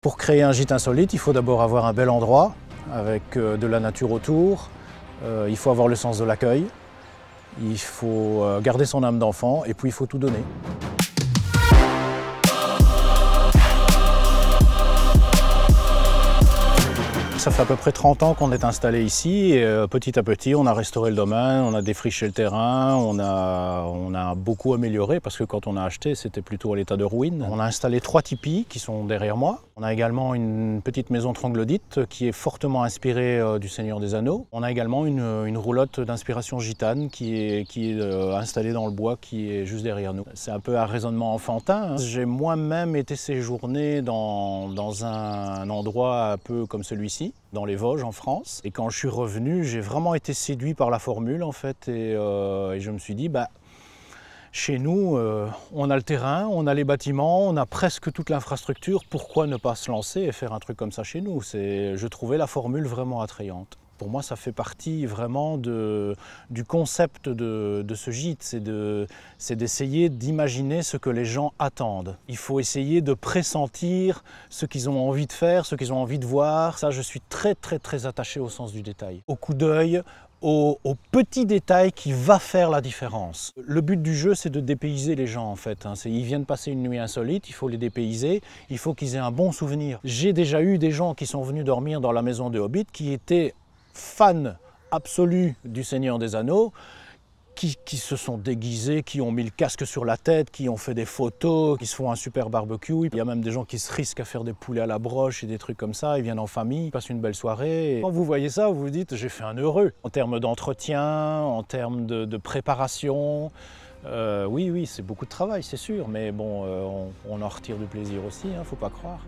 Pour créer un gîte insolite, il faut d'abord avoir un bel endroit avec de la nature autour. Il faut avoir le sens de l'accueil. Il faut garder son âme d'enfant et puis il faut tout donner. Ça fait à peu près 30 ans qu'on est installé ici et petit à petit on a restauré le domaine, on a défriché le terrain, on a beaucoup amélioré parce que quand on a acheté c'était plutôt à l'état de ruine. On a installé 3 tipis qui sont derrière moi. On a également une petite maison troglodyte qui est fortement inspirée du Seigneur des Anneaux. On a également une roulotte d'inspiration gitane qui est installée dans le bois qui est juste derrière nous. C'est un peu un raisonnement enfantin. J'ai moi-même été séjourné dans un endroit un peu comme celui-ci, dans les Vosges en France. Et quand je suis revenu, j'ai vraiment été séduit par la formule en fait et je me suis dit chez nous, on a le terrain, on a les bâtiments, on a presque toute l'infrastructure, pourquoi ne pas se lancer et faire un truc comme ça chez nous? Je trouvais la formule vraiment attrayante. Pour moi, ça fait partie vraiment du concept de ce gîte, c'est d'essayer d'imaginer ce que les gens attendent. Il faut essayer de pressentir ce qu'ils ont envie de faire, ce qu'ils ont envie de voir. Ça, je suis très attaché au sens du détail, au coup d'œil, au petit détail qui va faire la différence. Le but du jeu, c'est de dépayser les gens en fait. Ils viennent passer une nuit insolite, il faut les dépayser, il faut qu'ils aient un bon souvenir. J'ai déjà eu des gens qui sont venus dormir dans la maison de Hobbit qui étaient fans absolus du Seigneur des Anneaux, qui se sont déguisés, qui ont mis le casque sur la tête, qui ont fait des photos, qui se font un super barbecue. Il y a même des gens qui se risquent à faire des poulets à la broche et des trucs comme ça. Ils viennent en famille, ils passent une belle soirée. Et quand vous voyez ça, vous vous dites j'ai fait un heureux. En termes d'entretien, en termes de préparation, oui, c'est beaucoup de travail, c'est sûr. Mais bon, on en retire du plaisir aussi, faut pas croire.